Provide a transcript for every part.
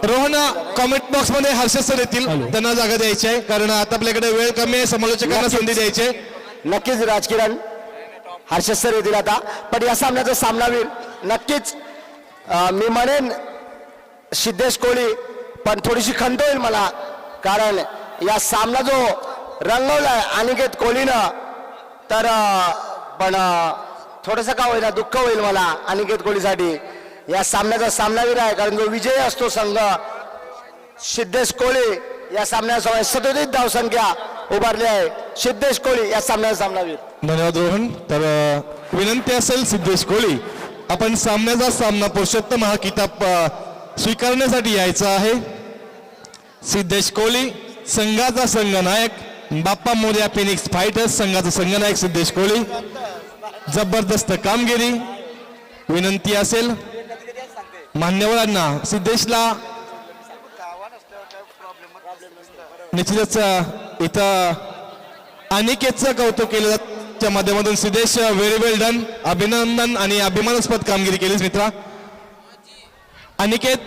Rohan comment box मध्ये Harshad sir येतील, त्यांना जागा द्यायची आहे कारण आता आपल्याकडे वेळ कमी आहे, समालोचकांना संधी द्यायची आहे. नक्कीच राजकिरण हर्षद सर येतील आता. पण या सामन्याचा सामनावीर नक्कीच मी म्हणेन सिद्धेश कोळी, पण थोडीशी खंत होईल मला कारण या सामना जो रंगवलाय अनिकेत कोहलीनं, तर पण थोडंसं का होईना दुःख होईल मला अनिकेत कोहलीसाठी. या सामन्याचा सामनावीर आहे कारण जो विजय असतो संघ सिद्धेश कोहली या सामन्यासमोर 37 धावसंख्या उभारली आहे. सिद्धेश कोहली या सामन्याचा सामनावीर. धन्यवाद रोहन. तर विनंती असेल सिद्धेश कोहली, आपण सामन्याचा सामना पुरुषोत्तम हा किताब स्वीकारण्यासाठी यायचा आहे. सिद्धेश कोहली संघाचा संघनायक, बाप्पा मोरया फिनिक्स फायटर्स संघाचा संघनायक सिद्धेश कोहली. जबरदस्त कामगिरी. विनंती असेल मान्यवरांना, सिद्धेशला निश्चितच इथं अनिकेतचं कौतुक केलं जातं माध्यमातून. सिद्धेश व्हेरी वेल डन, अभिनंदन आणि अभिमानास्पद कामगिरी केलीस मित्रा. अनिकेत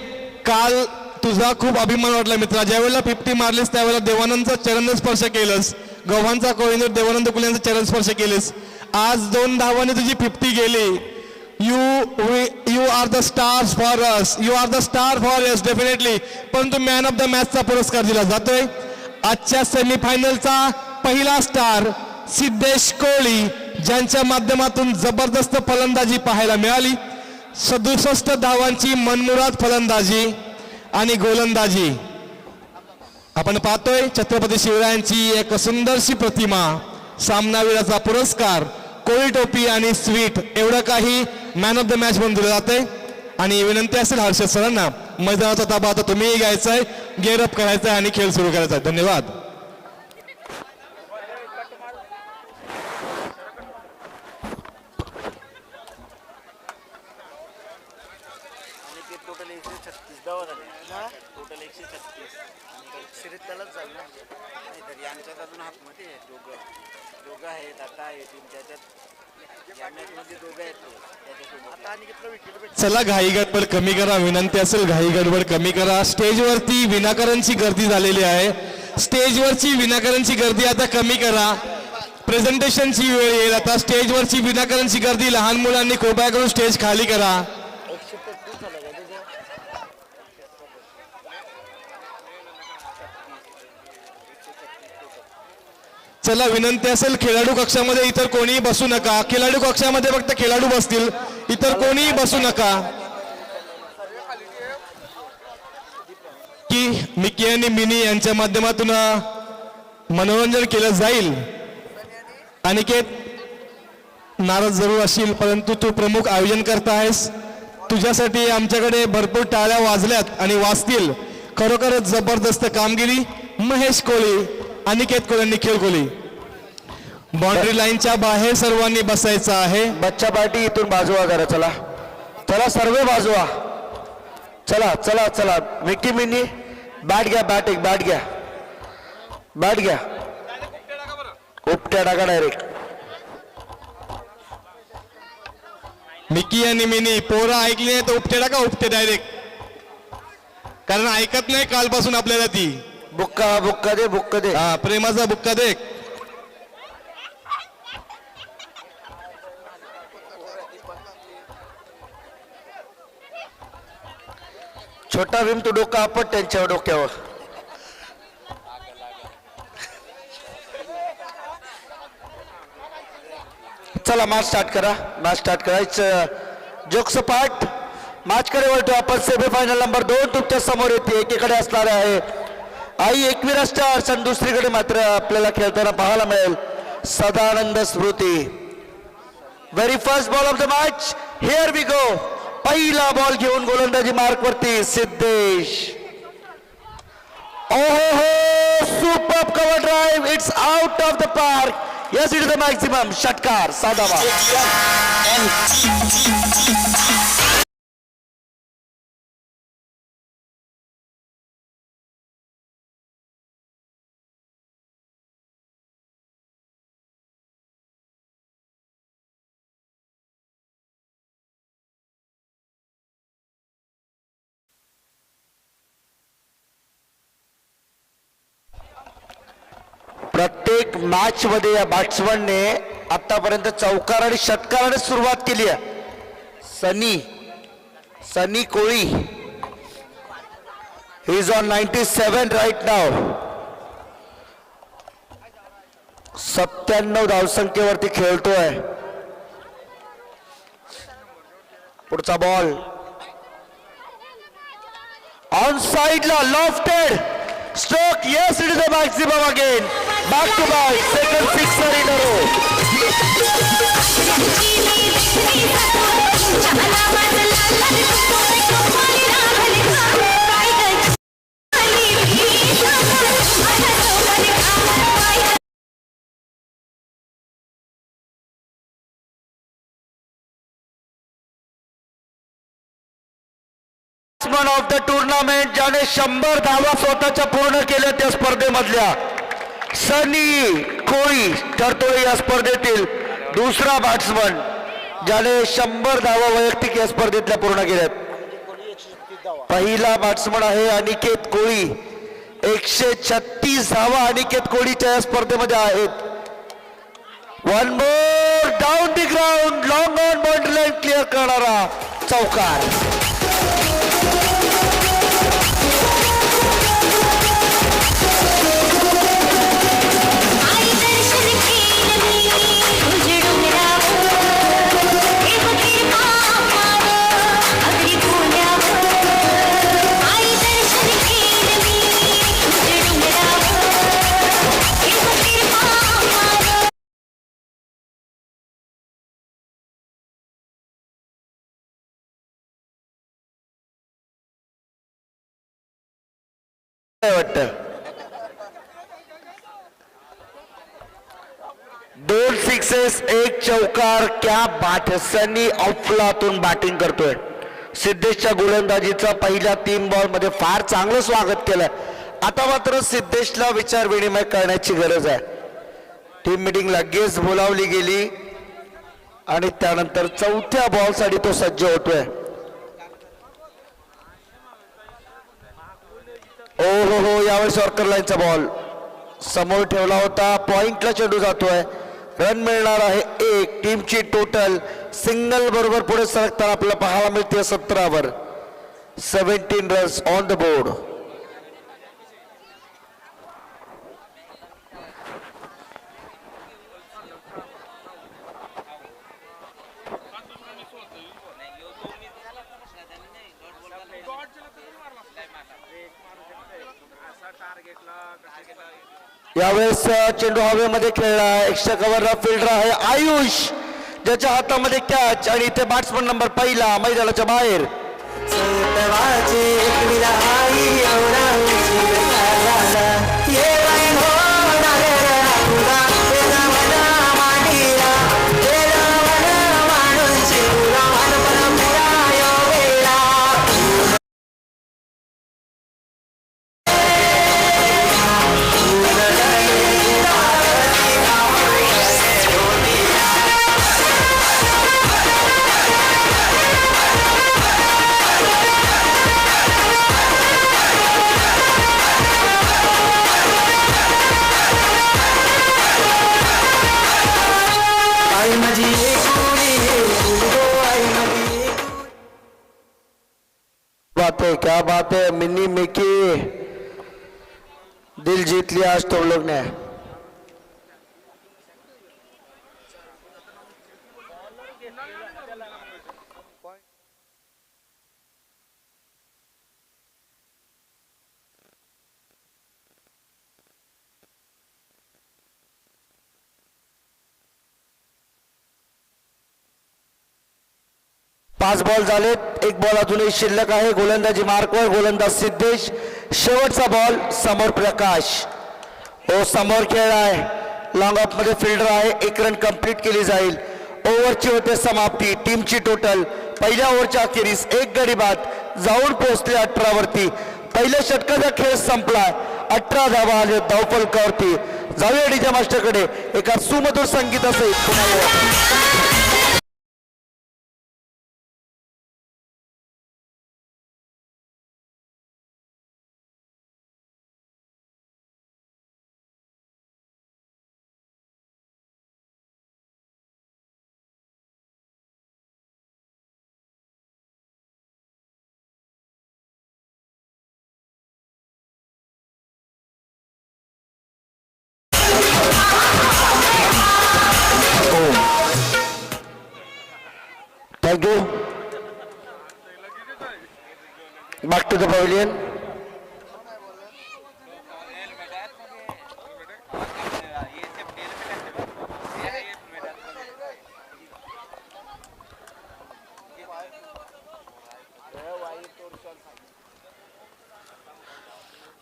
काल तुझा खूप अभिमान वाटला मित्रा, ज्यावेळेला 50 मारलीस त्यावेळेला देवानंदचा चरण स्पर्श केलंस, गव्हांचा कोहिनूर देवानंद कुल यांचा चरण स्पर्श केलेस. आज 2 धावांनी तुझी 50 गेली. You are the stars for us, you are the star for us definitely. परंतु मॅन ऑफ द मॅचचा पुरस्कार दिला जातोय. आजच्या सेमीफायनलचा पहिला स्टार सिद्धेश कोहली, ज्यांच्या माध्यमातून जबरदस्त फलंदाजी पाहायला मिळाली. 67 धावांची मनमुराद फलंदाजी आणि गोलंदाजी आपण पाहतोय. छत्रपती शिवरायांची एक सुंदरशी प्रतिमा, सामनावीराचा पुरस्कार, कोळी टोपी आणि स्वीट, एवढं काही मॅन ऑफ द मॅच म्हणून दिलं जाते. आणि विनंती असेल हर्षद सरांना, मैदानाचा ताबा आता तुम्हीही घ्यायचा आहे, गेअर अप करायचा आहे आणि खेळ सुरू करायचा आहे. धन्यवाद. टोटल 136 धावा झाल्या, टोटल 136 आणि शर्यत त्यालाच झालं ना. नाही तर यांच्यात अजून हातमध्ये दोघं आहेत, आता आहे टीम त्याच्यात, या मॅचमध्ये दोघं आहेत त्याच्यासोबत. आता आणि कितलं विकेट. चला घाई गडबड कमी करा, विनंती असेल घाई गडबड कमी करा. स्टेजवरती विनाकारांची गर्दी झालेली आहे, स्टेजवरची विनाकारांची गर्दी आता कमी करा. प्रेझेंटेशनची वेळ येईल आता. स्टेजवरची विनाकारांची गर्दी, लहान मुलांनी कृपया करून स्टेज खाली करा. चला विनंती असेल खेळाडू कक्षामध्ये इतर कोणीही बसू नका. खेळाडू कक्षामध्ये फक्त खेळाडू बसतील, इतर कोणीही बसू नका. की मिकी आणि मिनी यांच्या माध्यमातून मनोरंजन केलं जाईल. अनिकेत नाराज जरूर असशील, परंतु तू प्रमुख आयोजन करता आहेस, तुझ्यासाठी आमच्याकडे भरपूर टाळ्या वाजल्यात आणि वाजतील. खरोखरच जबरदस्त कामगिरी. महेश कोळी, अनिकेत कोळी आणि निखिल कोळी. बाउंड्री लाईनच्या बाहेर सर्वांनी बसायचं आहे. बच्चा पार्टी इथून बाजूला करा. चला चला सर्व बाजूला. चला चला चला. विकी मिनी बॅट घ्या, बॅट एक बॅट घ्या, बॅट घ्या. उपट्या टाका डायरेक्ट. मिकी आणि मिनी पोरं ऐकली नाही तर उपटे टाका, उपटे डायरेक्ट, कारण ऐकत नाही कालपासून आपल्याला ती. बुक्का बुक्का दे, बुक्का दे. हा, प्रेमाचा बुक्का दे. छोटा भीम तू डोका आपट त्यांच्या डोक्यावर. चला मॅच स्टार्ट करा, मॅच स्टार्ट करा. जोक्स पार्ट मॅच कडे वळतो आपण. सेमीफायनल नंबर 2 तुमच्या समोर येते. एकीकडे असणार आहे आई एकविरा स्टार्स आणि दुसरीकडे मात्र आपल्याला खेळताना पाहायला मिळेल Sadanand Smriti. Very first ball of the match. Here we go. पहिला बॉल घेऊन गोलंदाजी मार्क वरती सिद्धेश. ओहो, super cover drive. It's out of the park. Yes, it is the maximum. षटकार साधावा. मॅच मध्ये या बॅट्समनने आतापर्यंत चौकार आणि षटकाराने सुरुवात केली आहे. Sunny Koli he is on 97 right now. 97 धावसंख्येवरती खेळतोय. पुढचा बॉल ऑन साइडला lofted stroke. Yes, it is a maximum again. Back to back second sixer in a row. Batsman of the tournament ज्याने 100 धावा स्वतःच्या पूर्ण केल्या त्या स्पर्धेमधल्या सनी कोळी ठरतोय या स्पर्धेतील दुसरा बॅट्समन ज्याने 100 धावा वैयक्तिक या स्पर्धेतल्या पूर्ण केल्यात. पहिला बॅट्समन आहे अनिकेत कोळी. 136 धावा अनिकेत कोळीच्या या स्पर्धेमध्ये आहेत. One more down the ground long on boundary line clear करणारा चौकार. वाटतं 2 सिक्सेस 1 चौकार. क्या बाट. सनी अफलातून बॅटिंग करतोय. सिद्धेशच्या गोलंदाजीचा पहिल्या 3 बॉल मध्ये फार चांगलं स्वागत केलंय. आता मात्र सिद्धेशला विचार विनिमय करण्याची गरज आहे. टीम मीटिंग लगेच बोलावली गेली आणि त्यानंतर चौथ्या बॉल साठी तो सज्ज होतोय. ओ हो यावेळेस यॉर्कर लाईनचा बॉल समोर ठेवला होता. पॉइंटला चेंडू जातोय. रन मिळणार आहे 1. टीमची टोटल सिंगल बरोबर पुढे सरकताना आपल्याला पाहायला मिळते 17 वर. 17 रन्स ऑन द बोर्ड. यावेळेस चेंडू हवेमध्ये खेळला. एक्स्ट्रा कव्हरला फिल्डर आहे आयुष ज्याच्या हातामध्ये कॅच आणि इथे बॅट्समन नंबर पहिला मैदानाच्या बाहेर. क्या बात है मिनी मिकी. दिल जीत लिया आज तुम लोग ने. पाच बॉल झालेत. 1 बॉल अजूनही शिल्लक आहे. गोलंदाजी मार्कवर गोलंदाज सिद्धेश. शेवटचा बॉल समोर प्रकाश. समोर खेळ आहे. लॉंग ऑफ मध्ये फिल्डर आहे. 1 रन कंप्लीट केली जाईल. ओव्हरची होते समाप्ती. टीमची टोटल पहिल्या ओव्हरच्या अखेरीस 1 गडी बाद जाऊन पोहोचले 18 वरती. पहिल्या षटकाचा खेळ संपलाय. 18 धावा आले धावफलकावरती. जाऊया डीजे मास्टरकडे एका सुमधुर संगीतासहित. back to the pavilion.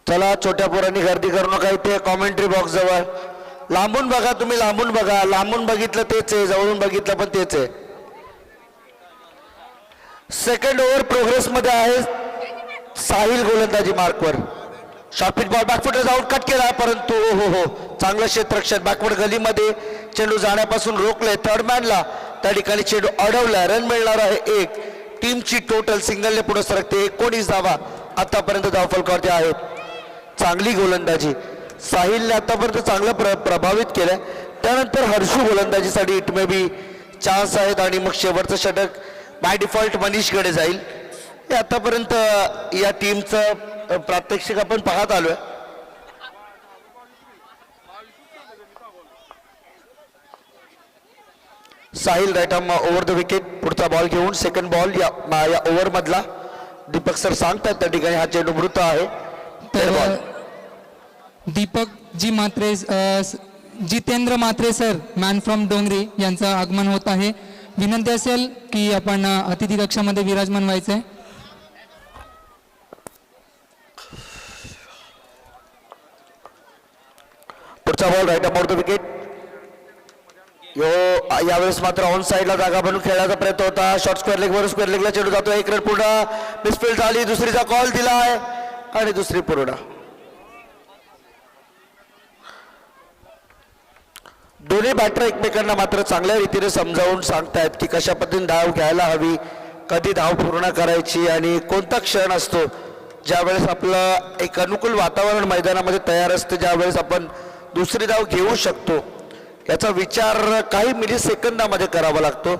चला छोट्या पोरांनी गर्दी करू नका इथे कॉमेंट्री बॉक्स जवळ. लांबून बघा तुम्ही, लांबून बघा. लांबून बघितलं तेच आहे, जवळून बघितलं पण तेच आहे. सेकंड ओव्हर प्रोग्रेस मध्ये आहे. साहिल गोलंदाजी मार्कवर. शॉर्टपिच बॉल बॅकफुटर्स आउट कट केला, परंतु हो चांगलं क्षेत्ररक्षण बॅकवर्ड गलीमध्ये चेंडू जाण्यापासून रोखलंय. थर्ड मॅनला त्या ठिकाणी चेंडू अडवलाय. रन मिळणार आहे 1. टीमची टोटल सिंगलने पुढे सरकते. 19 धावा आतापर्यंत धावफलकावरती आहेत. चांगली गोलंदाजी साहिलने आतापर्यंत चांगलं प्रभावित केलंय. त्यानंतर हर्षू गोलंदाजीसाठी इट मे बी चान्स आहेत आणि मग शेवटचं षटक बाय डिफॉल्ट मनीषकडे जाईल. हे आतापर्यंत या टीमचं प्रात्यक्षिक आपण पाहत आलोय. Sahil right arm over the wicket. पुढचा बॉल घेऊन सेकंड बॉल या ओव्हर मधला दीपक सर सांगतात त्या ठिकाणी हा चेंडू मृत आहे. तर Deepak ji Mhatre Jitendra Mhatre sir man from Dongri यांचं आगमन होत आहे. विनंती असेल की आपण अतिथी कक्षामध्ये विराजमान व्हायचंय. पुढचा ball right about the wicket. यावेळेस मात्र ऑन साईडला जागा बनवून खेळण्याचा प्रयत्न होता. शॉर्ट स्क्वेअर लेग वर स्क्वेअर लेगला चेंडू जातो. 1 रन पूर्ण. मिसफिल्ड झाली. दुसरीचा कॉल दिलाय आणि दुसरी पूर्ण. दोन्ही बॅटर एकमेकांना मात्र चांगल्या रीतीने समजावून सांगतायत की कशा पद्धतीने धाव घ्यायला हवी, कधी धाव पूर्ण करायची आणि कोणता क्षण असतो ज्यावेळेस आपलं एक अनुकूल वातावरण मैदानामध्ये तयार असतं, ज्यावेळेस आपण दुसरी धाव घेऊ शकतो. याचा विचार काही मिली सेकंदामध्ये करावा लागतो.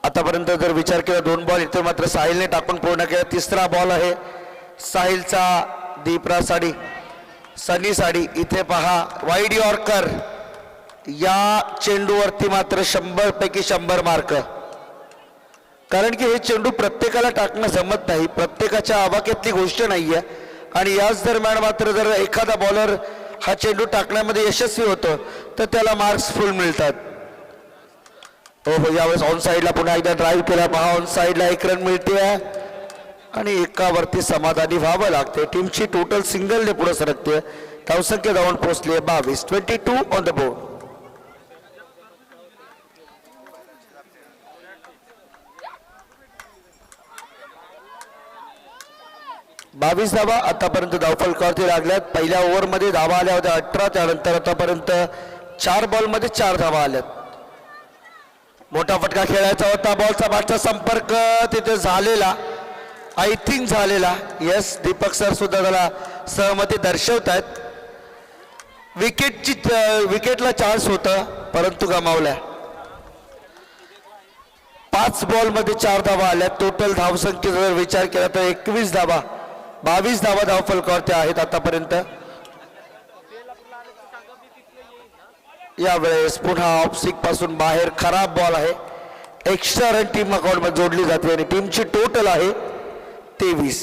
आतापर्यंत जर विचार केला 2 बॉल इथे मात्र साहिलने टाकून पूर्ण केला. तिसरा बॉल आहे साहिलचा. दीपरा साडी सनी साडी इथे पहा वाईड यॉर्कर. या चेंडूवरती मात्र 100 पैकी 100 मार्क. कारण की हे चेंडू प्रत्येकाला टाकणं जमत नाही, प्रत्येकाच्या आवाक्यातली गोष्ट नाहीये. आणि याच दरम्यान मात्र जर एखादा बॉलर हा चेंडू टाकण्यामध्ये यशस्वी होतो तर त्याला मार्क्स फुल मिळतात. हो यावेळेस ऑन साईडला पुन्हा एकदा ड्राईव्ह केला पहा. ऑन साईडला 1 रन मिळते आणि एकावरती समाधानी व्हावं लागते. टीमची टोटल सिंगलने पुढे सरकते. धावसंख्या जाऊन पोहोचली 22. 22 ऑन द बोर्ड. 22 धावा आतापर्यंत धावफलकावरती लागल्यात. पहिल्या ओव्हरमध्ये धावा आल्या होत्या 18. त्यानंतर आतापर्यंत 4 बॉलमध्ये 4 धावा आल्यात. मोठा फटका खेळायचा होता. बॉलचा मागचा संपर्क तिथे झालेला, आय थिंक झालेला. यस, दीपक सर सुद्धा त्याला सहमती दर्शवतायत. विकेटला चान्स होता परंतु गमावल्या. 5 बॉलमध्ये 4 धावा आल्या. टोटल धावसंख्येचा जर विचार केला तर 21 धावा, 22 धावा धावफलकावरती आहेत आतापर्यंत. यावेळेस पुन्हा ऑफसिक पासून बाहेर खराब बॉल आहे. एक्स्ट्रा रन टीम अकाउंट मध्ये जोडली जाते आणि टीमची टोटल आहे 23.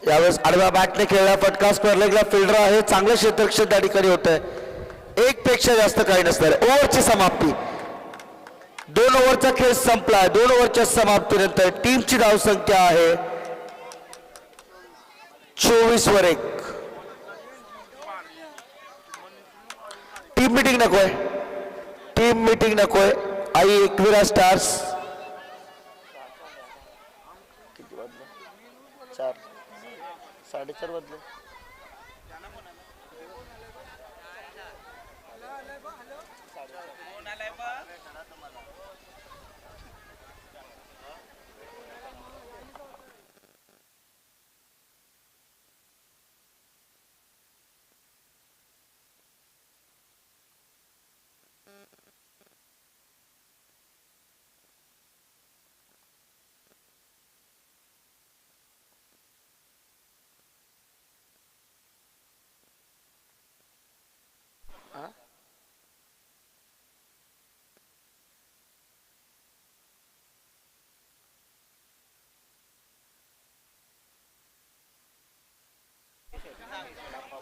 यावेळेस आडव्या बॅटने खेळला फटका. स्क्वेअर लेगला फिल्डर आहे. चांगलं क्षेत्ररक्षण त्या ठिकाणी होत आहे. 1 पेक्षा जास्त काही नसणार. ओव्हरची समाप्ती. 2 ओव्हरचा खेळ संपला. 2 ओव्हरच्या समाप्तीनंतर टीमची धावसंख्या आहे 24 वर 1. टीम मीटिंग नकोय, टीम मीटिंग नकोय. आई एकविरा स्टार्स 4:30 वाजले.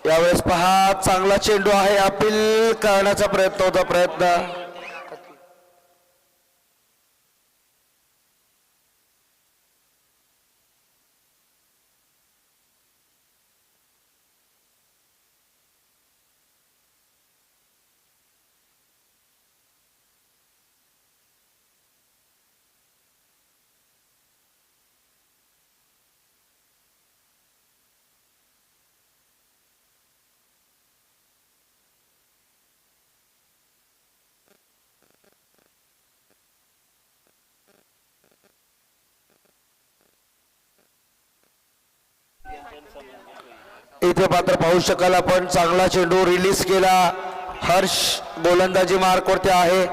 यावेळेस पहा चांगला चेंडू आहे अपील करण्याचा प्रयत्न होता प्रयत्न इथे मात्र पाहू शकाल आपण चांगला चेंडू रिलीज केला हर्ष गोलंदाजी मार्कवरती आहे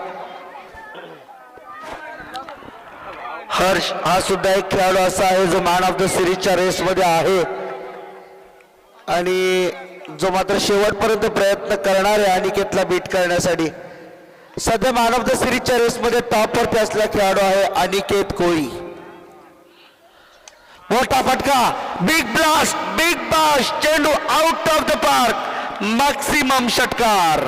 हर्ष हा सुद्धा एक खेळाडू असा आहे जो मॅन ऑफ द सिरीजच्या रेस मध्ये आहे आणि जो मात्र शेवटपर्यंत प्रयत्न करणार आहे अनिकेतला बीट करण्यासाठी सध्या मॅन ऑफ द सिरीजच्या रेस मध्ये टॉपवरती असलेला खेळाडू आहे अनिकेत कोळी मोठा फटका बिग ब्लास्ट चेंडू out of the park maximum षटकार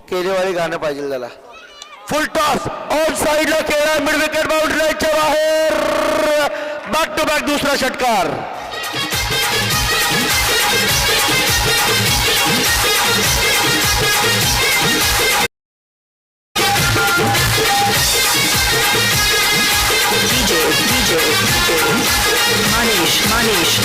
केलेवारी गाणं पाहिजे त्याला फुल टॉस ऑन साइडला केला मिड विकेट बाउंड्री लाईनच्या बाहेर बॅक टू बॅक दुसरा षटकार मनीष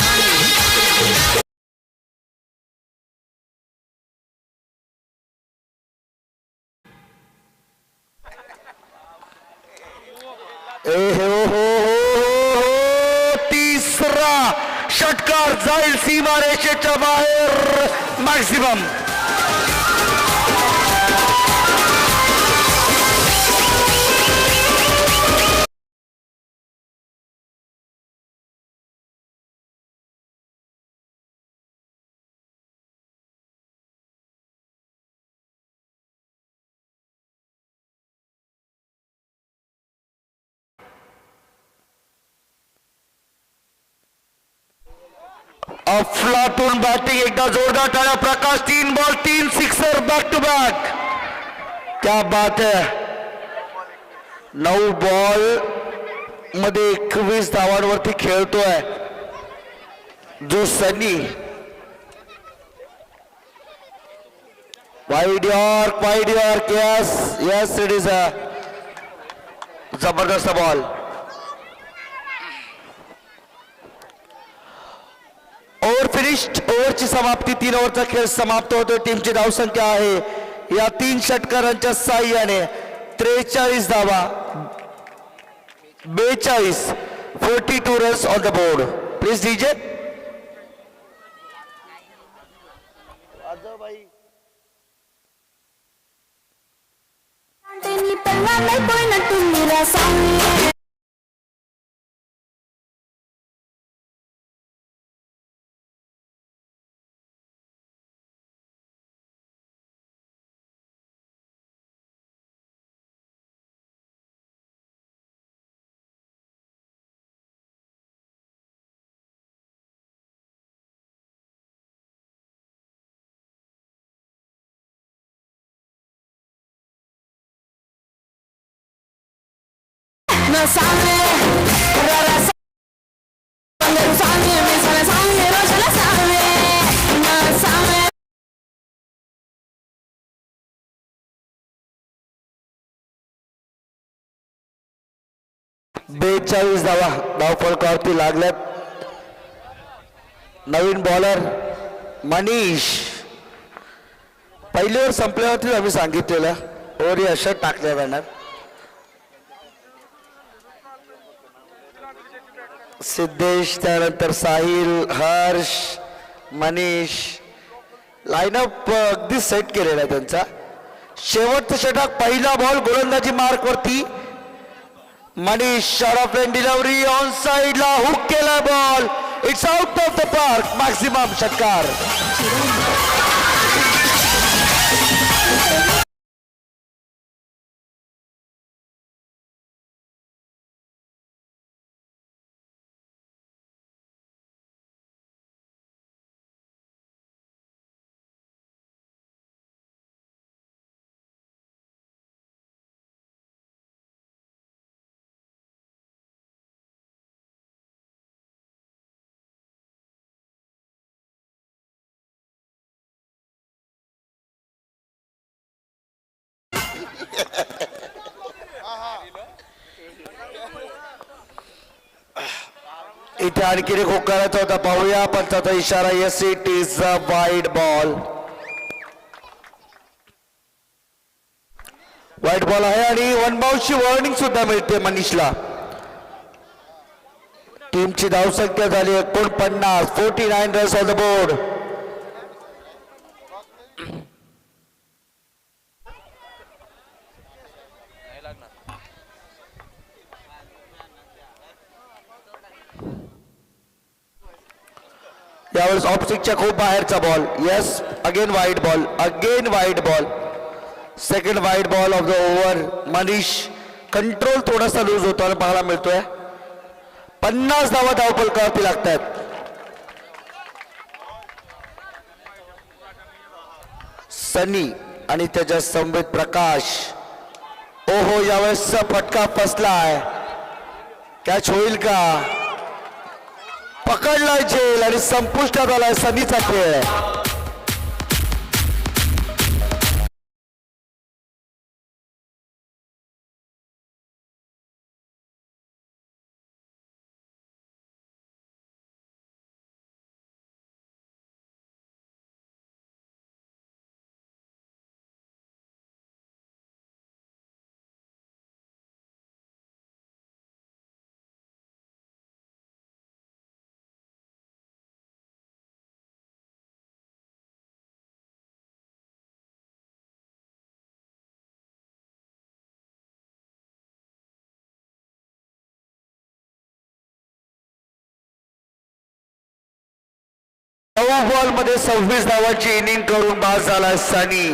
तिसरा षटकार जाईल सीमारेषेच्या बाहेर मॅक्सिमम अफलातून बॅटिंग एकदा जोरदार टाळ्या Prakash 3 ball 3 sixer back to back क्या बात है 9 बॉल मध्ये 21 धावांवरती खेळतोय जो Sunny wide yorker yes it is a जबरदस्त बॉल ओव्हर फिनिश्ड ओव्हरची समाप्ती 3 ओव्हरचा खेळ समाप्त होतो टीमची धावसंख्या आहे या 3 षटकारांच्या साह्याने 43 धावा 42 runs on the board please DJ बेचाळीस धावा धावफलकावरती लागल्यात नवीन बॉलर मनीष पहिली ओव्हर संपल्यावरती आम्ही सांगितलेलं ओव्हर अशा टाकल्या जाणार सिद्धेश, त्यानंतर साहिल, हर्ष, मनीष. लाईनअप अगदी सेट केलेला आहे त्यांचा. शेवटचा षटक, पहिला बॉल गोलंदाजी मार्क वरती. Manish shot of end delivery on साइडला हुक केला ball. It's out of the park. Maximum षटकार. इथे आणखी एक हुक करायचा होता, पाहूया. पंचाचा इशारा. Yes, it is a wide ball. Wide ball आहे आणि वन बाउंडची वॉर्निंग सुद्धा मिळते मनीषला. टीमची धावसंख्या झाली 49. 49 रन्स ऑन द बोर्ड. यावेळेस ऑफस्टिकच्या खूप बाहेरचा ball. Yes, again wide ball. Again wide ball. Second wide ball of the over. Manish control थोडासा लूज होताना पाहायला मिळतोय. 50 धावा धावपलकावरती लागतात. सनी आणि त्याच्या समवेत प्रकाश. ओहो, यावेळेस फटका फसलाय. कॅच होईल का? पकडलाय झेल आणि संपुष्टात आलाय सनीचा खेळ. बॉल मध्ये 26 धावांची इनिंग करून बाद झाला सनी.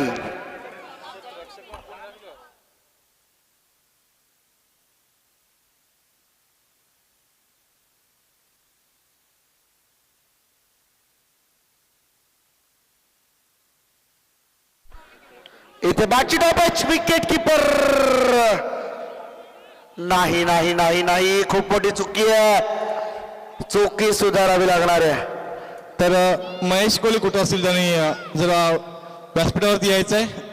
इथे बाची टॉपच. Wicket keeper. नाही नाही नाही नाही, खूप मोठी चुकी आहे. चुकी सुधारावी लागणार आहे. तर महेश कोहली कुठं असतील, त्यांनी जरा व्यासपीठावरती यायचं आहे.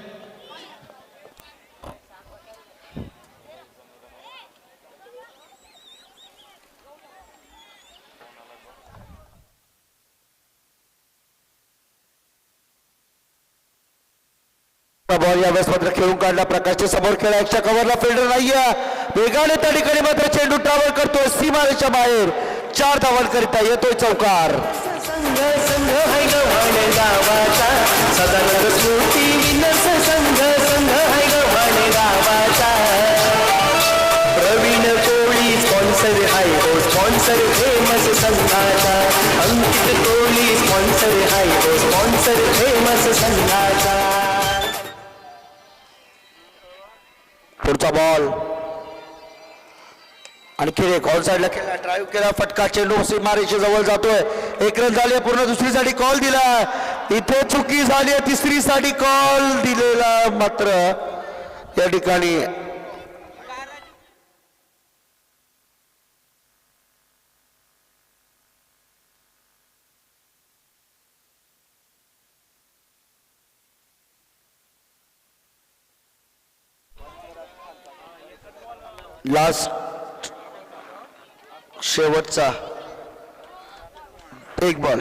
बॉल यावेळेस मात्र खेळून काढला. प्रकाशच्या समोर खेळायच्या कव्हरला फिल्डर नाहीये. वेगाने त्या ठिकाणी मात्र चेंडू ट्रॅव्हल करतोय सीमारेषा बाहेर. 4 धावांकरिता येतोय चौकार. संघ संघ है गव्हाणे गावाचा सदानंद स्मृती विनस. संघ संघ है गव्हाणे गावाचा. प्रवीण कोळी स्पॉन्सर हाय हो स्पॉन्सर फेमस संघाचा. अंकित कोळी स्पॉन्सर हाय हो स्पॉन्सर फेमस संघाचा. पुढचा बॉल आणखी एक ऑल साइडला खेळला. ड्राईव्ह केला. फटका. चेंडू सीमारेषे जवळ जातोय. 1 रन झाले. पूर्ण दुसरीसाठी कॉल दिला. इथे चुकी झाली. तिसरीसाठी कॉल दिलेला मात्र या ठिकाणी लास्ट शेवटचा एक ball.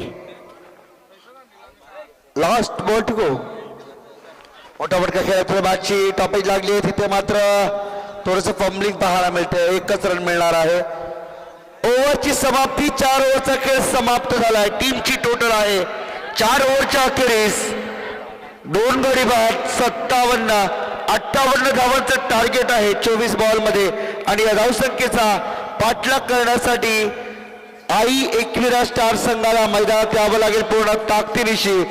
Last ball to go. मोठा फटका खेळायला मॅचची टॉपेज लागली. तिथे मात्र थोडस फंबलिंग पाहायला मिळते. 1च रन मिळणार आहे. ओव्हरची समाप्ती 4 ओव्हरचा खेळ समाप्त झालाय. टीमची टोटल आहे 4 ओव्हरच्या अखेरीस 2 गडी बाद 58 धावांचं टार्गेट आहे 24 बॉल मध्ये. आणि या धावसंख्येचा पाठलाग करण्यासाठी आई एकविरा स्टार संघाला मैदानात यावं लागेल पूर्ण ताकदीनिशी.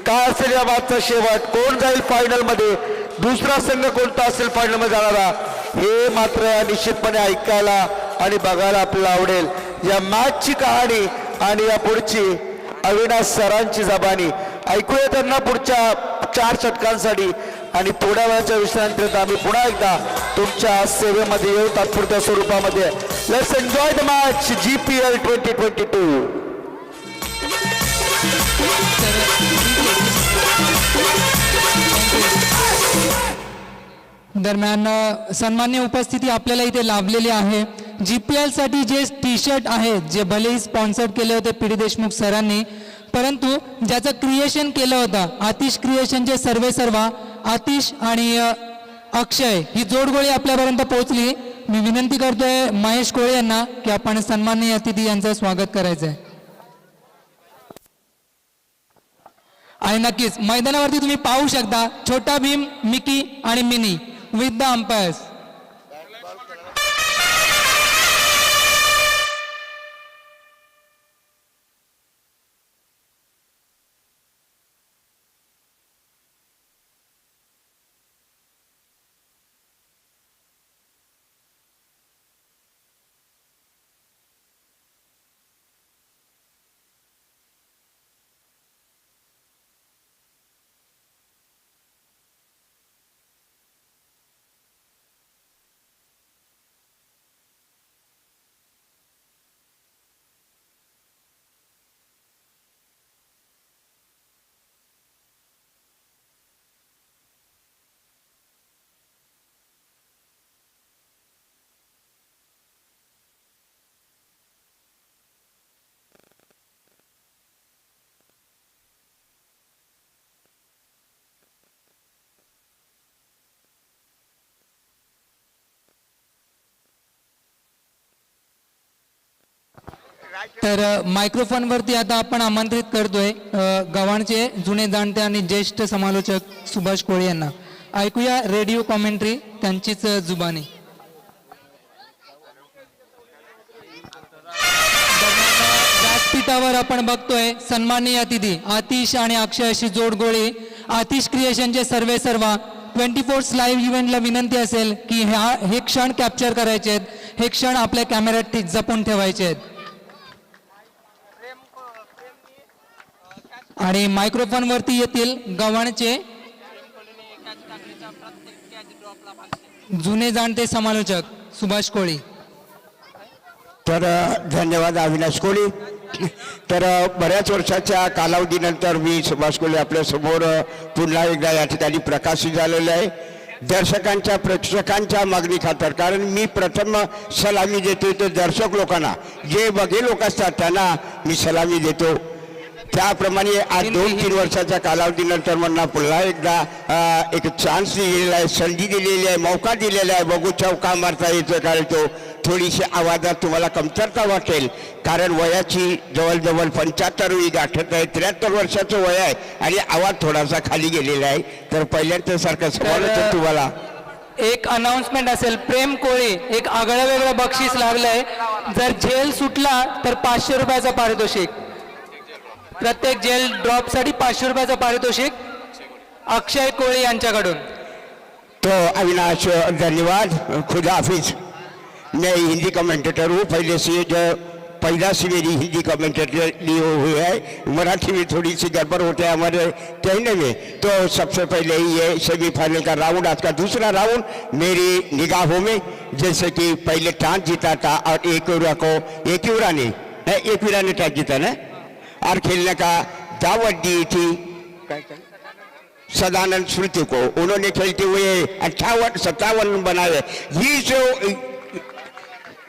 काय असेल या मॅचचा शेवट, कोण जाईल फायनल मध्ये, दुसरा संघ कोणता असेल फायनल मध्ये जाणारा, हे मात्र निश्चितपणे ऐकायला आणि बघायला आपल्याला आवडेल. या मॅचची कहाणी आणि या पुढची अविनाश सरांची जबानी ऐकूया त्यांना पुढच्या 4 षटकांसाठी. आणि थोड्या वेळाच्या विश्रांतीनंतर आम्ही पुन्हा एकदा तुमच्या सेवेमध्ये येऊ तात्पुरत्या स्वरूपामध्ये. Let's enjoy the match GPL 2022. दरम्यान सन्मान्य उपस्थिती आपल्याला इथे लाभलेली आहे. GPL साठी जे टी शर्ट आहेत, जे भलेही स्पॉन्सर्ड केले होते पी डी देशमुख सरांनी, परंतु ज्याचं क्रिएशन केलं होतं आतिश क्रिएशनचे सर्वेसर्वा आतिश आणि अक्षय, ही जोडगोळी आपल्यापर्यंत पोहोचली. मी विनंती करतोय महेश कोळे यांना की आपण सन्माननीय अतिथी यांचं स्वागत करायचं आहे. आणि नक्कीच मैदानावरती तुम्ही पाहू शकता छोटा भीम, मिकी आणि मिनी विथ द अंपायर्स. तर मायक्रोफोनवरती आता आपण आमंत्रित करतोय गव्हाणचे जुने जाणते आणि ज्येष्ठ समालोचक सुभाष कोळे यांना. ऐकूया रेडिओ कॉमेंट्री त्यांचीच जुबानी. व्यासपीठावर आपण बघतोय सन्माननीय अतिथी आतिश आणि अक्षय अशी जोडगोळी. आतिश क्रिएशनचे सर्वेसर्वा 24 लाईव्ह इव्हेंटला विनंती असेल की हे क्षण कॅप्चर करायचे आहेत, हे क्षण आपल्या कॅमेऱ्यात जपून ठेवायचे आहेत. आणि मायक्रोफोन वरती येतील गव्हाणचे जुने जाणते समालोचक सुभाष कोळी. तर धन्यवाद अविनाश कोळी. तर बऱ्याच वर्षाच्या कालावधीनंतर मी सुभाष कोळी आपल्यासमोर पुन्हा एकदा या ठिकाणी प्रकाशित झालेलं आहे दर्शकांच्या प्रेक्षकांच्या मागणी खातर. कारण मी प्रथम सलामी देतो तर दर्शक लोकांना, जे बघे लोक असतात त्यांना मी सलामी देतो. त्याप्रमाणे आज 2-3 वर्षाच्या कालावधीनंतर मला पुन्हा एकदा एक चान्स दिलेला आहे, संधी दिलेली आहे, मौका दिलेला आहे. बघू चौका मारता येतो कारण तो थोडीशी आवाजात तुम्हाला कमतरता वाटेल, कारण वयाची जवळजवळ 75वी गाठत आहे. 73 वर्षाचं वय आहे आणि आवाज थोडासा खाली गेलेला आहे. तर पहिल्यांदासारखं समालोचन तुम्हाला एक अनाउन्समेंट असेल. प्रेम कोळी एक आगळं वेगळं बक्षीस लागलंय. जर झेल सुटला तर 500 रुपयाचं पारितोषिक, प्रत्येक जेल ड्रॉप साठी 500 रुपयाचं पारितोषिक अक्षय कोळी यांच्याकडून. तो अविनाश धन्यवाद. खुदा हाफिज. मैं हिंदी कमेंटेटर हूँ, पहला से मेरी हिंदी कमेंटेटर ली हुई है. मराठी में थोड़ी सी गड़बड़ होता है हमारे कहने में. तो सबसे पहले ये सेमीफाइनल का राउंड, आज का दूसरा राउंड मेरी निगाहों में, जैसे कि पहले टॉस जीता था और एकयूरा ने टॉस जीता ना और खेलने का दावत दी थी सदानंद स्मृति को. उन्होंने खेलते हुए 58-57 बनाए.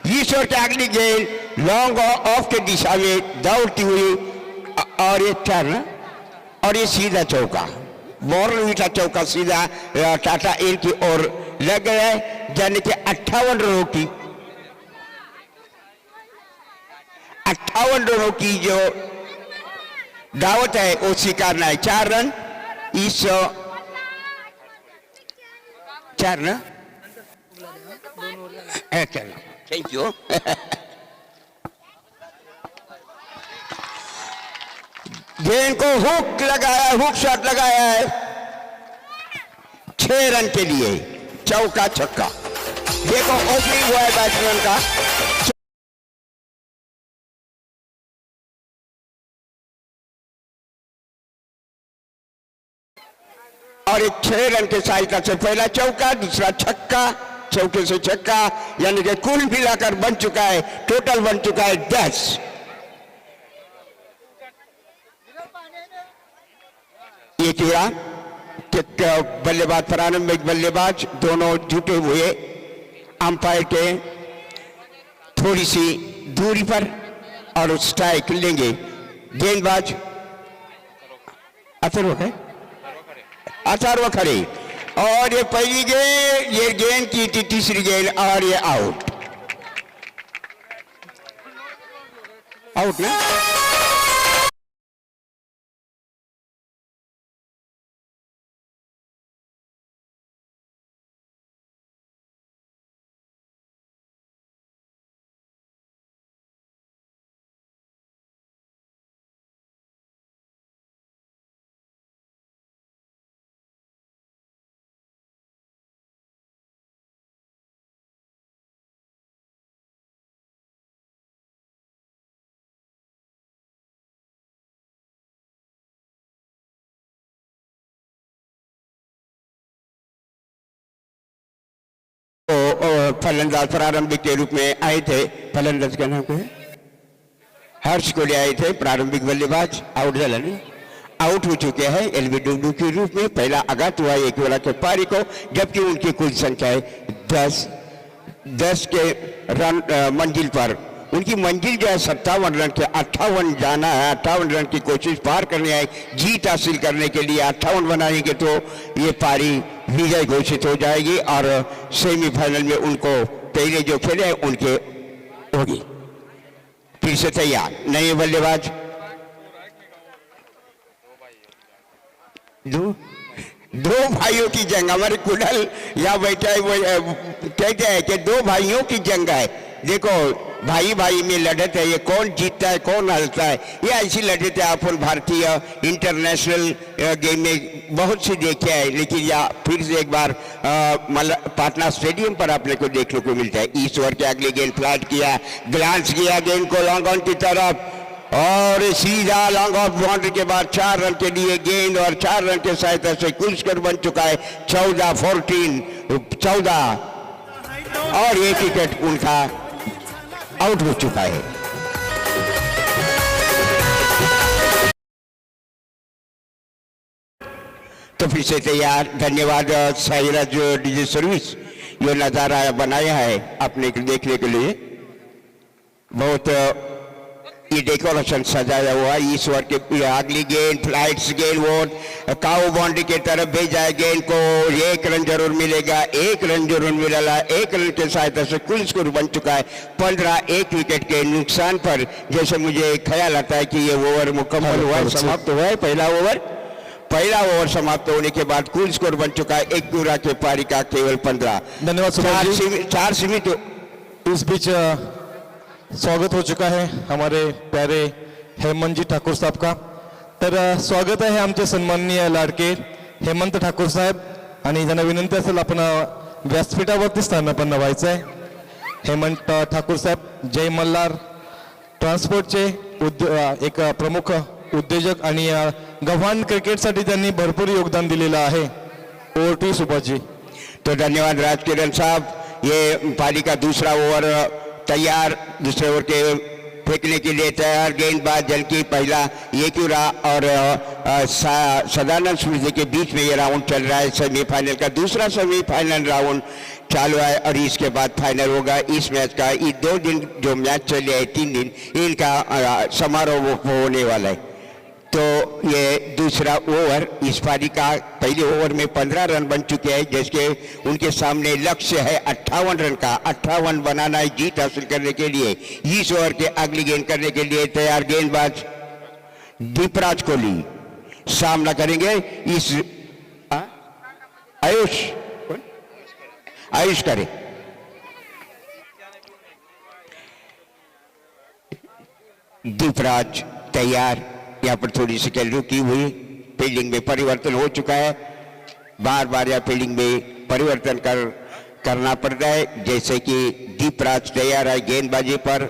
ये शॉट अगली गेंद लॉन्ग ऑफ के दिशा में दौड़ती हुई और ये टर्न और ये सीधा चौका, बॉर्नवी का चौका सीधा टाटा एयर की ओर लग गया है, यानी कि 58 रनों की 58 रनों की जो दावत है वो स्वीकारना है। 4 रन इस 4 ना, चलो थैंक यू। गेंद को हुक लगाया, हुक शॉट लगाया है 6 रन के लिए, चौका छक्का। देखो ओपनिंग हुआ है बैट्समैन का, और एक 6 रन के सहायता से पहला चौका, दूसरा छक्का, चौके से छक्का, यानी कि कुल मिलाकर बन चुका है, टोटल बन चुका है 10। एक युवा बल्लेबाज, प्रारंभिक बल्लेबाज दोनों जुटे हुए अंपायर के थोड़ी सी दूरी पर और स्ट्राइक लेंगे। गेंदबाज अथर्व है, अथर्व खड़े, और ये पहली गेंद, ये गेंद की थी तीसरी गेंद और ये आउट, आउट ना। फलंदाज प्रारंभिक के रूप में आए थे, फलंदाज का नाम क्या है, हर्ष को ले आए थे प्रारंभिक बल्लेबाज, आउट झाला नहीं, आउट हो चुके हैं एलबीडब्ल्यू के रूप में। पहला आघात हुआ एक वाला के पारी को, जबकि उनकी कुल संख्या है 10 के रन मंजिल पर। उनकी मंजिल जो है 57 रन के 58 जाना है, 58 रन की कोशिश पार करनी है, जीत हासिल करने के लिए 58 बनाएंगे तो ये पारी विजय घोषित हो जाएगी और सेमीफाइनल में उनको पहले जो खेले उनके होगी। फिर से तैयार नए बल्लेबाज, दो भाइयों की जंग, हमारे कुडल या बैठा है वो कहते हैं कि 2 भाइयों की जंग है। देखो भाई भाई में लड़त है, ये कौन जीतता है कौन हारता है, ये ऐसी लड़त है अपन भारतीय इंटरनेशनल गेम में बहुत सी देखे है, लेकिन या फिर से एक बार पाटना स्टेडियम पर आपने को देखने को मिलता है। इस ओवर के अगले गेंद फ्लैट किया, ग्लांस किया गेंद को लॉन्ग ऑन की तरफ और सीधा लॉन्ग ऑफ बाउंड्री के बाद 4 रन के लिए गेंद, और 4 रन के सहायता से कुल स्कोर बन चुका है 14 और एक विकेट उनका आउट हो चुका है। तो फिर से तैयार, धन्यवाद साइराज डीजे सर्विस, ये नजारा बनाया है अपने देखने के लिए, बहुत ये डेकोरेशन सजाया हुआ। इस ओवर के अगली गेंद फ्लाइट्स गेंद वो काउ बाउंड्री के तरफ भेजा है गेंद को, 1 रन जरूर मिलेगा, 1 रन जरूर मिलेगा, 1 रन के सहायता से कुल स्कोर बन चुका है 15, 1 विकेट के नुकसान पर। जैसे मुझे ख्याल आता है कि ये ओवर मुकम्मल हुआ है, समाप्त हुआ है पहला ओवर समाप्त होने के बाद कुल स्कोर बन चुका है 1 पूरा के पारी का केवल 15। धन्यवाद। 4 सीमित। इस बीच स्वागत हो चुका है हमारे प्यारे हेमंत जी ठाकूर साहब का। तर स्वागत आहे आमचे सन्माननीय लाडके हेमंत ठाकूर साहेब, आणि त्यांना विनंती असेल आपण व्यासपीठावरती स्थानापन्न व्हायचं आहे। हेमंत ठाकूर साहेब जय मल्हार ट्रान्सपोर्टचे एक प्रमुख उद्योजक आणि गव्हाण क्रिकेटसाठी त्यांनी भरपूर योगदान दिलेलं आहे। Over to Subhashji. तो धन्यवाद राजकिरण साहब। ये पारी का दूसरा ओवर तैयार, दूसरे ओवर के फेंकने के लिए तैयार, गेंदबाज जलकी पहला ये क्यों रहा और सदानंद स्मृति के बीच में ये राउंड चल रहा है। सेमीफाइनल का दूसरा सेमीफाइनल राउंड चालू है और इसके बाद फाइनल होगा। इस मैच का ये 2 दिन जो मैच चले हैं 3 दिन, इनका समारोह होने वाला है। तो ये दूसरा ओवर इस पारी का, पहले ओवर में 15 रन बन चुके हैं, जिसके उनके सामने लक्ष्य है 58 रन का। 58 बनाना है जीत हासिल करने के लिए। इस ओवर के अगली गेंद करने के लिए तैयार गेंदबाज दीपराज कोहली सामना करेंगे इस आयुष करे। दीपराज तैयार। यहाँ पर थोड़ी सी कैल रुकी हुई, फील्डिंग में परिवर्तन हो चुका है। बार बार या फील्डिंग में परिवर्तन करना पड़ता है। जैसे कि दीपराज तैयार है गेंदबाजी पर,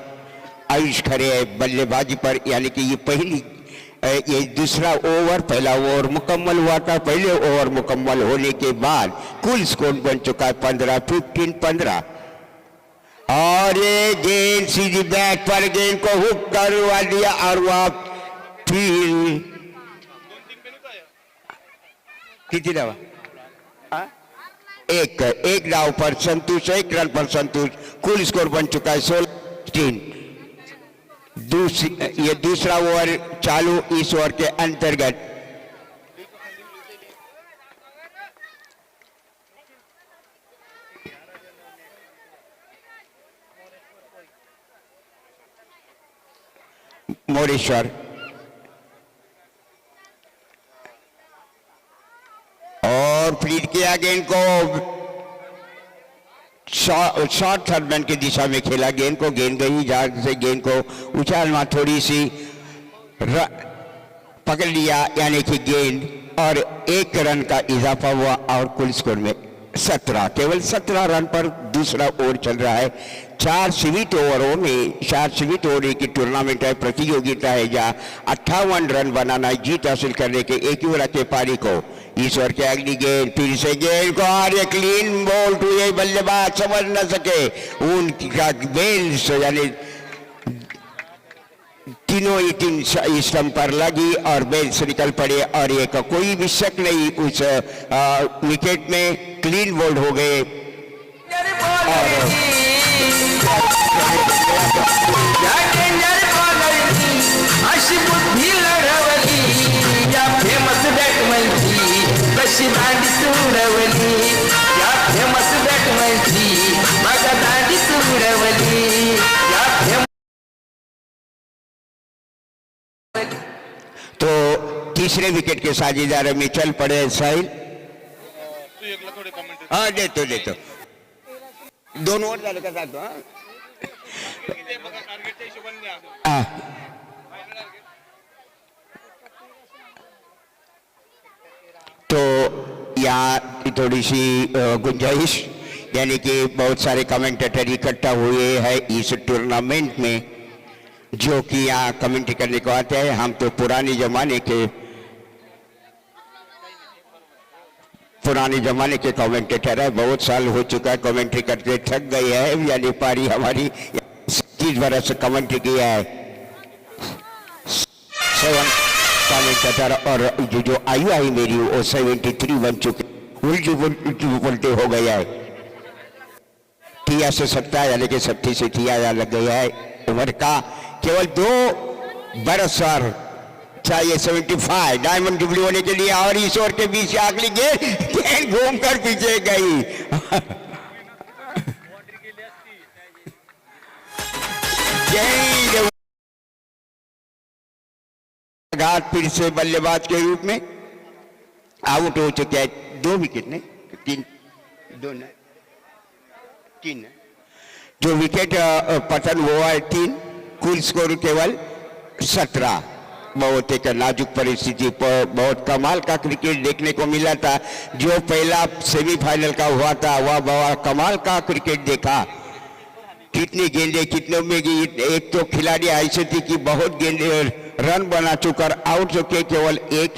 आयुष खरे है बल्लेबाजी पर। यानी कि ये दूसरा ओवर, पहला ओवर मुकम्मल हुआ था। पहले ओवर मुकम्मल होने के बाद कुल स्कोर बन चुका है 15 और ये गेंद सीधी बैट पर, गेंद को हुक करवा दिया और वह फिर कितनी दावा? एक दाव पर संतोष, 1 रन पर संतोष। कुल स्कोर बन चुका है 16। ये दूसरा ओवर चालू इस ओवर के अंतर्गत। मोरेश्वर और फील्ड किया गेंद को, शॉर्ट थर्डमैन की दिशा में खेला गेंद को। गेंद गई जहां से गेंद को उछालना थोड़ी सी पकड़ लिया, यानी कि गेंद, और 1 रन का इजाफा हुआ और कुल स्कोर में 17, केवल 17 रन पर दूसरा ओवर चल रहा है। 4 सीमित ओवरों में 4 सीमित ओवर की टूर्नामेंट है, प्रतियोगिता है, जहाँ 58 रन बनाना है जीत हासिल करने के एक ओवर के पारी को। इस ओवर के अगली गेंद, फिर से गेंद को और एक क्लीन बॉल हुई, बल्लेबाज समझ न सके उनका बेल, यानी तीनों ही 3 स्टंप पर लगी और बेल से निकल पड़े और एक कोई भी शक नहीं उस विकेट में क्लीन बोल्ड हो गए। तो तीसरे विकेट के साझेदार में चल पड़े साहिल। हाँ देतो दोनों ओवर झाले का साथ। तो यहाँ थोड़ी सी गुंजाइश, यानी कि बहुत सारे कमेंटेटर इकट्ठा हुए हैं इस टूर्नामेंट में, जो कि यहाँ कमेंट्री करने को आते हैं। हम तो पुराने जमाने के कमेंटेटर है, बहुत साल हो चुका है कमेंट्री करते, थक गए हैं। यानी पारी हमारी 30 बरस से कमेंट्री किया है 7 कमेंटेटर, और जो आयु आई मेरी वो 73 बन चुके, उल्टे हो गया है। 30 से 70 यानी कि 70 से 30 लग गया है उम्र का। केवल 2 बरस और चाहिए 75 डायमंड जुबली होने के लिए। और इस ओवर के बीच अगली गेंद घूमकर पीछे गई। घाट फिर से बल्लेबाज के रूप में आउट हो चुके हैं। 2 विकेट ने 3 जो विकेट पतन हुआ है 3, कुल स्कोर केवल 17। बहुत एक नाजुक परिस्थिति पर बहुत कमाल का क्रिकेट देखने को मिला था। जो पहला सेमीफाइनल का हुआ था वह बहुत कमाल का क्रिकेट देखा। कितनी गेंदें कितनों में गई। एक तो खिलाड़ी ऐसे थी कि बहुत गेंदे रन बना चुकर आउट होके केवल 1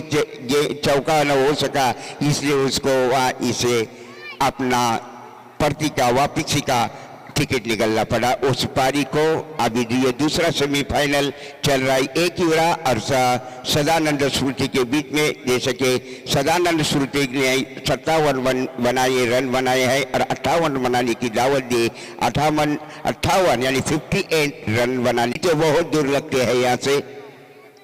चौका न हो सका, इसलिए उसको वह इसे अपना प्रति का वापसी का टिकट निकलना पड़ा उस पारी को। अभी ये दूसरा सेमीफाइनल चल रहा है। एक ही और सदानंद श्रुति के बीच में, जैसे कि सदानंद श्रुति ने 57 रन बनाए हैं और 58 बनाने की दावत दी। 58 यानी 58 रन बनाने तो बहुत दूर लगते हैं यहाँ से।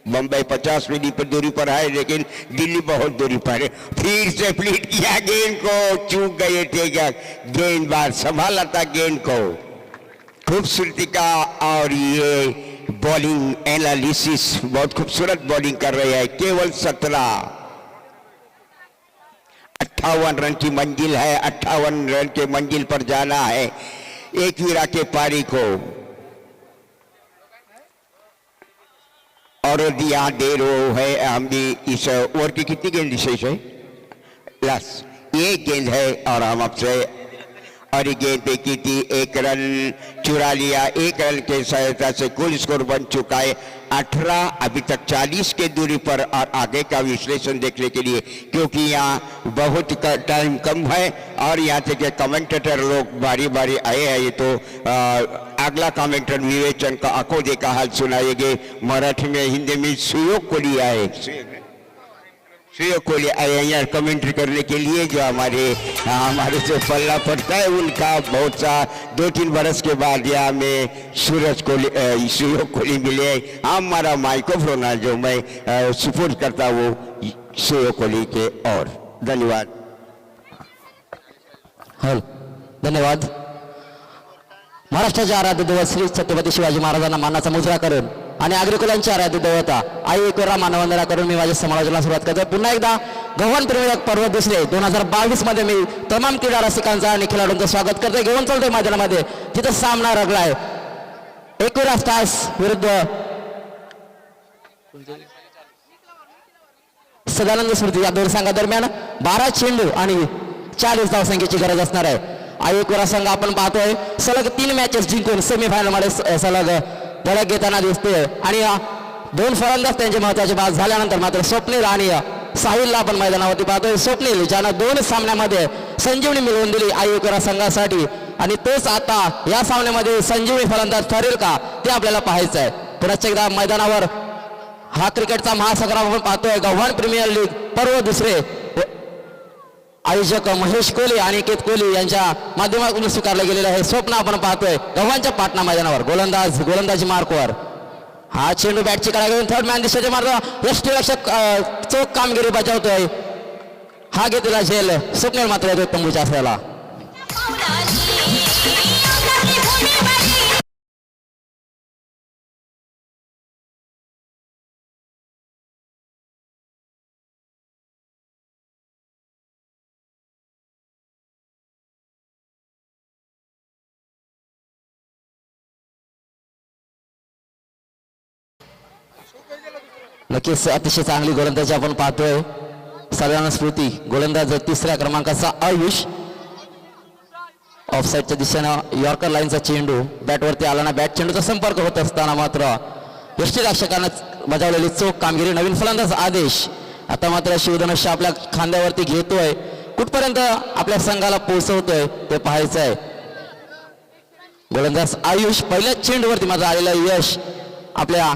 बम्बई 50 मिली पर दूरी पर है, लेकिन दिल्ली बहुत दूरी पर है। फिर से फ्लिट किया गेंद को, चूक गए थे, गेंदबाज संभाला था गेंद को। खूबसूरती का और ये बॉलिंग एनालिसिस, बहुत खूबसूरत बॉलिंग कर रहे हैं। केवल 58 रन की मंजिल है, 58 रन के मंजिल पर जाना है एक वीरा के पारी को। और दिया देर वो है, हम भी इस ओवर की कितनी गेंद शेष है? लास्ट एक गेंद है और हम आपसे और ये गेंद पे की थी, एक रन चुरा लिया। एक रन के सहायता से कुल स्कोर बन चुका है 18, अभी तक 40 के दूरी पर। और आगे का विश्लेषण देखने के लिए, क्योंकि यहाँ बहुत टाइम कम है और यहाँ से के कमेंटेटर लोग बारी बारी आए हैं, ये तो अगला कमेंटर विवेचन का आंखों देखा हाल सुनाएंगे मराठी में, हिंदी में सुयोग कोहली आए, सुयोग कोहली आए यहाँ कमेंट्री करने के लिए। जो हमारे से पल्ला पड़ता है उनका बहुत सा 2-3 बरस के बाद यहाँ में सुयोग कोहली मिले। हमारा माइक्रोफोन है जो मैं सपोर्ट करता वो सुयोग कोहली के। और धन्यवाद। धन्यवाद। महाराष्ट्राचे आराध्य दैवत श्री छत्रपती शिवाजी महाराजांना मानाचा मुजरा करून आणि अग्रकुलांची आराध्य देवता आई एकरा मानवंदना करून मी माझ्या समालोचनाला सुरुवात करतो। पुन्हा एकदा गव्हाण प्रेमी पर्व दुसरे 2022 मध्ये मी तमाम क्रीडा रसिकांचा आणि खेळाडूंचं स्वागत करतोय। घेऊन चालतोय मैदानामध्ये, तिथं सामना रंगलाय एकविरा स्टार्स विरुद्ध सदानंद स्मृती या दोन संघादरम्यान 12 चेंडू आणि 40 धावसंख्येची गरज असणार आहे। आयोगरा संघ आपण पाहतोय सलग 3 मॅचेस जिंकून सेमीफायनल मध्ये सलग धडक घेताना दिसतोय आणि 2 फलंदाज त्यांचे महत्वाचे बाद झाल्यानंतर मात्र स्वप्नील आणि साहिलला आपण मैदानावरती पाहतोय। स्वप्नील ज्यानं 2 सामन्यामध्ये संजीवनी मिळवून दिली आयोगरा संघासाठी आणि तोच आता या सामन्यामध्ये संजीवनी फलंदाज ठरेल का ते आपल्याला पाहायचं आहे। पुन्हा एकदा मैदानावर हा क्रिकेटचा महासंग्राम आपण पाहतोय। गव्हाण प्रीमियर लीग पर्व दुसरे आयोजक महेश कोहली आणि निकेत कोहली यांच्या माध्यमातून स्वीकारले गेलेले आहे स्वप्न आपण पाहतोय गव्हाणच्या पाटणा मैदानावर। गोलंदाजी मार्कवर हा चेंडू बॅटची कडा घेऊन थर्ड मॅन दिशेने मारतो, यष्टीरक्षक चोख कामगिरी बजावतोय, हा घेतलेला झेल स्वप्नील मात्र येतो तंबूच्या असलेला। नक्कीच अतिशय चांगली गोलंदाजी आपण पाहतोय। सदानंद स्मृती गोलंदाज 3ऱ्या क्रमांकाचा आयुष ऑफसाईडच्या दिशेनं यॉर्कर लाईनचा चेंडू बॅटवरती आला ना, बॅट चेंडूचा संपर्क होत असताना मात्र यष्टीरक्षकानं बजावलेली चोख कामगिरी। नवीन फलंदाज आदेश आता मात्र शिवधनुष्य आपल्या खांद्यावरती घेतोय, कुठपर्यंत आपल्या संघाला पोहोचवतोय ते पाहायचं आहे। गोलंदाज आयुष पहिल्या चेंडूवरती मात्र आलेलं यश आपल्या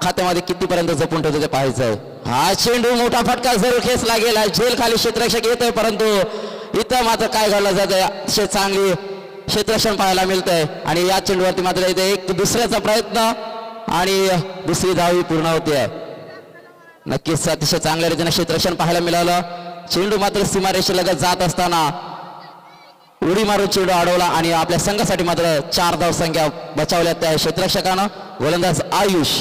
खात्यामध्ये कितीपर्यंत जपून ठेवतो ते पाहायचं आहे। हा चेंडू मोठा फटका जरूर खेचला गेला, झेल खाली क्षेत्ररक्षक येतोय, परंतु इथं मात्र काय घडलं जातंय, चांगली क्षेत्ररक्षण पाहायला मिळतंय आणि या चेंडूवरती मात्र इथे एक दुसऱ्याचा प्रयत्न आणि दुसरी धाव पूर्ण होते। नक्कीच अतिशय चांगल्या रीतीने क्षेत्ररक्षण पाहायला मिळालं। चेंडू मात्र सीमारेषेलगत जात असताना उडी मारून चेंडू अडवला आणि आपल्या संघासाठी मात्र 4 धावसंख्या बचावल्या त्या क्षेत्ररक्षकानं। गोलंदाज आयुष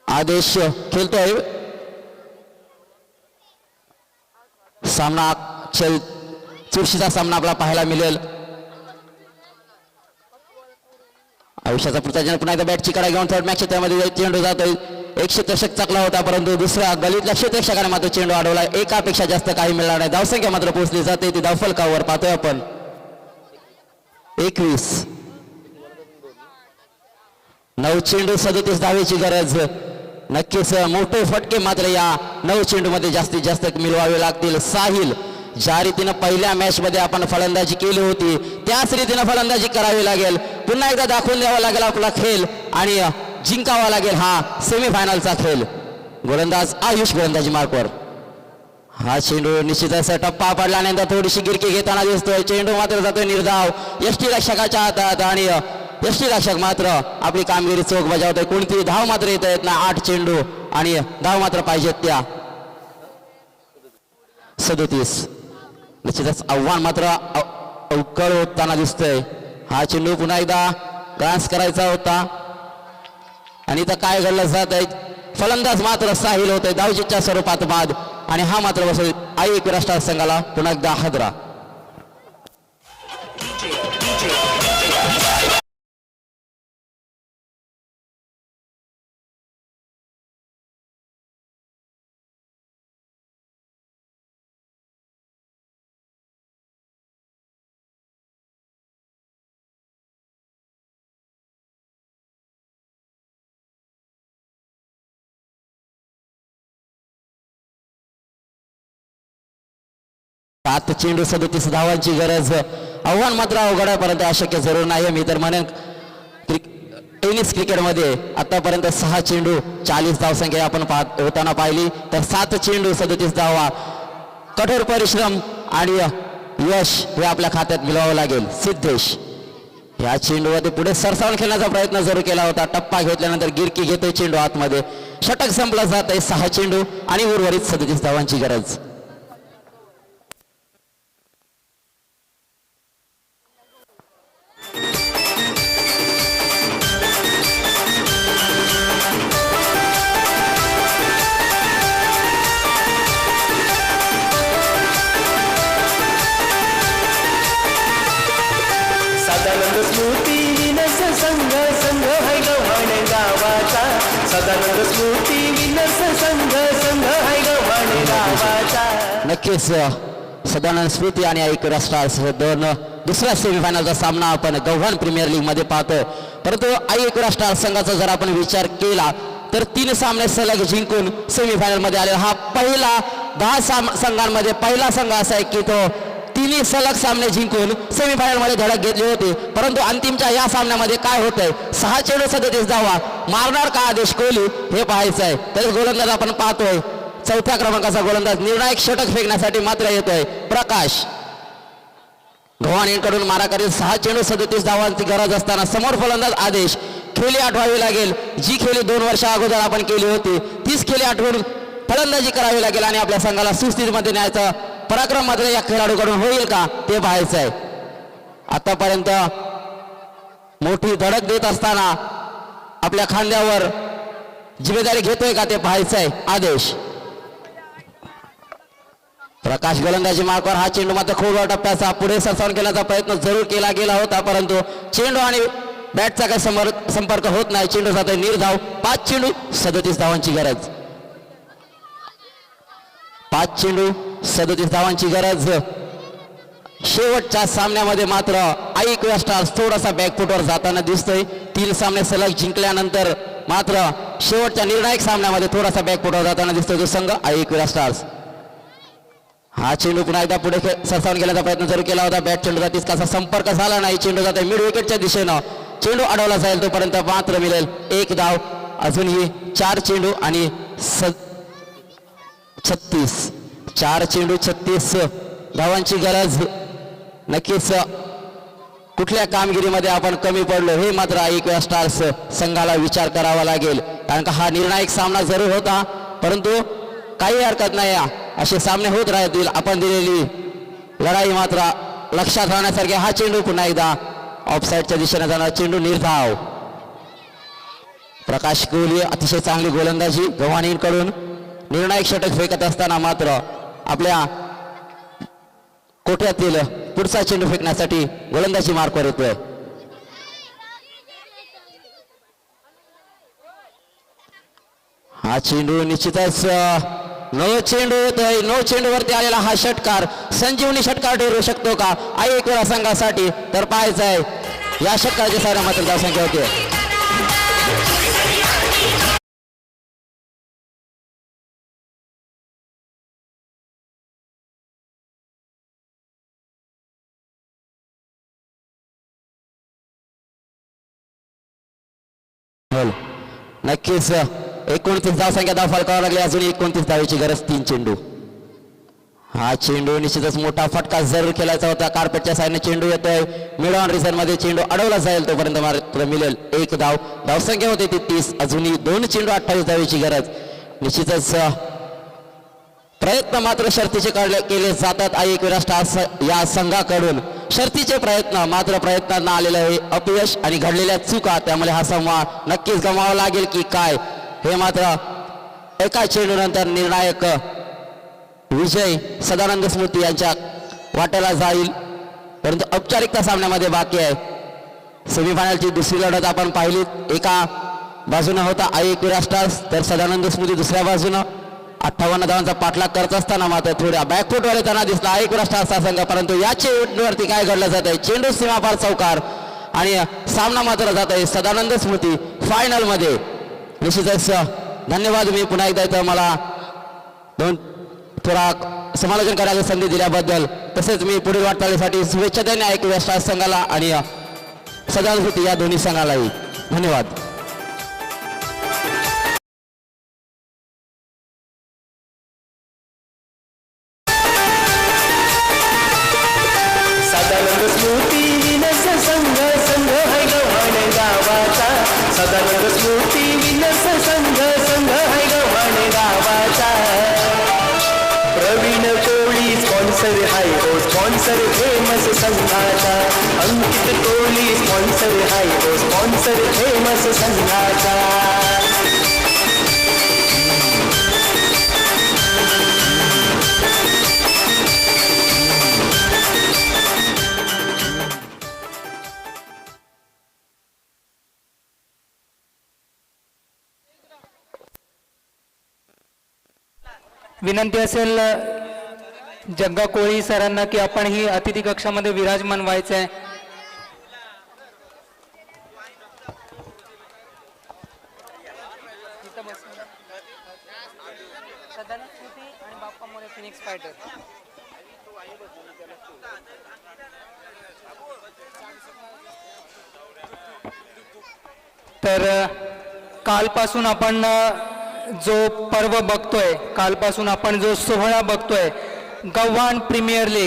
आदेश खेळतोय, सामना चुरशीचा सामना आपला पाहायला मिळेल। आयुष्याचा पुढचा पुन्हा एकदा बॅटची कडा घेऊन थर्ड मॅच त्यामध्ये चेंडू जातोय, एक क्षेत्ररक्षक चकला होता परंतु दुसऱ्या गलीतल्या क्षेत्ररक्षकाने मात्र चेंडू अडवला। एकापेक्षा जास्त काही मिळणार नाही, धावसंख्या मात्र पोहोचली जाते ती धावफलकावर पाहतोय आपण 21। 9 चेंडू 37 धावेची गरज। नक्कीच मोठे फटके मात्र या 9 चेंडू मध्ये जास्तीत जास्त मिळवावे लागतील। साहिल ज्या रीतीनं पहिल्या मॅच मध्ये आपण फलंदाजी केली होती त्याच रीतीनं फलंदाजी करावी लागेल, पुन्हा एकदा दाखवून द्यावा लागेल आपला खेळ आणि जिंकावा लागेल हा सेमीफायनलचा खेळ। गोलंदाज आयुष गोलंदाजी मार्कवर हा चेंडू निश्चितच टप्पा पडल्यानंतर थोडीशी गिरकी घेताना दिसतोय, चेंडू मात्र जातोय निर्धाव यष्टीरक्षकाच्या हातात आणि यष्टीरक्षक मात्र आपली कामगिरी चोख बजावत आहे. कोणतीही धाव मात्र येत आहेत ना. 8 चेंडू आणि धाव मात्र पाहिजेत त्या 37. निश्चितच आव्हान मात्र अवकळ होताना दिसतंय. हा चेंडू पुन्हा एकदा ग्रास करायचा होता आणि इथं काय घडलं जात आहे. फलंदाज मात्र साहिल होत आहे धावचीच्या स्वरूपात बाद आणि हा मात्र बसवेल आई राष्ट्र संघाला पुन्हा एकदा हादरा. सात चेंडू 37 धावांची गरज. आव्हान मात्र अवघड आहे परंतु अशक्य जरूर नाही. मी तर म्हणेन टेनिस क्रिकेटमध्ये आतापर्यंत 6 चेंडू 40 धावसंख्या आपण होताना पाहिली तर 7 चेंडू 37 धावा. कठोर परिश्रम आणि यश हे आपल्या खात्यात मिळवावं लागेल. सिद्धेश या चेंडूमध्ये पुढे सरसावून खेळण्याचा प्रयत्न जरूर केला होता. टप्पा घेतल्यानंतर गिरकी घेतोय चेंडू आतमध्ये. षटक संपलं जात आहे. 6 चेंडू आणि उर्वरित 37 धावांची गरज. सदानंद स्मृती विनस संघ संघ है गव्हाण गावाचा. सदानंद स्मृती विनस संघ संघ है गव्हाण गावाचा. नक्कीच सदानंद स्मृती आणि ऐक स्टार्स हे दोन दुसऱ्या सेमीफायनलचा सामना आपण गव्हाण प्रीमियर लीग मध्ये पाहतोय. परंतु ऐक स्टार्स संघाचा जर आपण विचार केला तर 3 सामने सलग जिंकून सेमीफायनल मध्ये आलेला हा पहिला 10 संघांमध्ये पहिला संघ असा आहे की तो 3 सलग सामने जिंकून सेमीफायनल मध्ये धडक घेतली होती. परंतु अंतिमच्या या सामन्यामध्ये काय होतंय. 6 चेंडू 37 धावा मारणार का आदेश कोहली हे पाहायचं आहे. तर गोलंदाज आपण पाहतोय 4थ्या क्रमांकाचा गोलंदाज निर्णायक षटक फेकण्यासाठी मात्र येतोय प्रकाश. गव्हाणेंकडून माराकरी 6 चेंडू 37 धावांची गरज असताना समोर फलंदाज आदेश. खेळी आठवावी लागेल. जी खेळी 2 वर्षा अगोदर आपण केली होती तीच खेळी आठवून फलंदाजी करावी लागेल आणि आपल्या संघाला सुस्थितीमध्ये न्यायचा पराक्रम मात्र या खेळाडूकडून होईल का ते पाहायचं आहे. आतापर्यंत मोठी धडक देत असताना आपल्या खांद्यावर जिम्मेदारी घेतोय का ते पाहायचं आहे आदेश. प्रकाश गोलंदाजी मार्कवर हा चेंडू मात्र खोलवर टप्प्याचा पुढे सरसावून केल्याचा प्रयत्न जरूर केला गेला होता परंतु चेंडू आणि बॅटचा काही संपर्क होत नाही. चेंडू जातोय निर्धाव. 5 चेंडू 37 धावांची गरज. 5 चेंडू 37 धावांची गरज. शेवटच्या सामन्यामध्ये मात्र ऐक स्टार्स थोडासा बॅकफुटवर जाताना दिसतोय. 3 सामने सलग जिंकल्यानंतर मात्र शेवटच्या निर्णायक सामन्यामध्ये थोडासा बॅकफुटवर जाताना दिसतोय तो संघ ऐक स्टार्स. हा चेंडू पुन्हा एकदा पुढे सरसावून गेल्याचा प्रयत्न जरूर केला होता. बॅट चेंडूचा तितकासा संपर्क झाला नाही. चेंडू जाते मिड विकेटच्या दिशेनं. चेंडू अडवला जाईल तोपर्यंत मात्र मिळेल 1 धाव. अजूनही 4 चेंडू आणि 36 4 चेंडू 36 धावांची गरज. नक्कीच कुठल्या कामगिरीमध्ये आपण कमी पडलो हे मात्र ऐक स्टार्स संघाला विचार करावा लागेल. कारण का हा निर्णायक सामना जरूर होता परंतु काही हरकत नाही. असे सामने होत राहतील. आपण दिलेली लढाई मात्र लक्षात राहण्यासारखे. हा चेंडू पुन्हा एकदा ऑफसाईडच्या दिशेने जाणार. चेंडू निर्धाव. प्रकाश कोहली अतिशय चांगली गोलंदाजी गव्हाणींकडून. निर्णायक षटक फेकत असताना मात्र आपल्या कोठ्यातील पुढचा चेंडू फेकण्यासाठी गोलंदाजी मार्कवर येतोय. हा चेंडू निश्चितच नो चेंडू येतोय. नो चेंडू वरती आलेला हा षटकार संजीवनी षटकार ठरू शकतो का ऐकूरा संघासाठी तर पाहायचं आहे. या षटकाराच्या साऱ्या मात्र धावसंख्या होती. नक्कीच 29 धावसंख्या धाव फलकावा लागली. अजून 29 धावेची गरज. 3 चेंडू. हा चेंडू निश्चितच मोठा फटका जरूर खेळायचा होता. कार्पेटच्या साईडने चेंडू येतोय. मिड ऑन रिझन मध्ये चेंडू अडवला जाईल तोपर्यंत मात्र मिळेल एक धाव. धावसंख्या होते ती 30. अजूनही 2 चेंडू 28 धावेची गरज. निश्चितच प्रयत्न मात्र शर्तीचे केले जातात एकविरा स्टार्स या संघाकडून. शर्तीचे प्रयत्न मात्र प्रयत्नांना आलेलं आहे अपयश आणि घडलेल्या चुका. त्यामुळे हा संवाद नक्कीच गमावा लागेल की काय हे मात्र एका चेंडू नंतर निर्णायक विजय सदानंद स्मृती यांच्या वाट्याला जाईल. परंतु औपचारिकता सामन्यामध्ये बाकी आहे. सेमीफायनलची दुसरी लढत आपण पाहिली. एका बाजूने होता एकविरा स्टार्स तर सदानंद स्मृती दुसऱ्या बाजूनं 58 धावांचा पाठलाग करत असताना मात्र थोड्या बॅकफुटवर येताना दिसला एकविरा स्टार्सचा संघ. परंतु या चेंडूवरती काय घडलं जात आहे. चेंडू सीमापार चौकार आणि सामना मात्र जात आहे सदानंद स्मृती फायनल मध्ये. निश्चितच धन्यवाद. मी पुन्हा एकदा इथं मला थोडा समालोचन करायला संधी दिल्याबद्दल. तसेच मी पुढील वाटचालीसाठी शुभेच्छा देणे एकविरा स्टार्स संघाला आणि सदानंद स्मृती या दोन्ही संघालाही धन्यवाद. सदानंद स्मृती विनस संघ संघ है गव्हाण गावाचा. सदानंद स्मृती विनस संघ संघ है गव्हाण गावाचा. प्रवीण कोळी स्पॉन्सर हाय हो स्पॉन्सर फेमस संघाचा. अंकित कोळी स्पॉन्सर हाय हो स्पॉन्सर फेमस संघाचा. विनंती असेल जग्गा कोळी सरांना की आपण ही अतिथी कक्षामध्ये विराजमान व्हायचं आहे. तर कालपासून आपण जो पर्व बघतोय, कालपासून आपण जो सोहळा बघतोय गव्हाण प्रीमियर लीग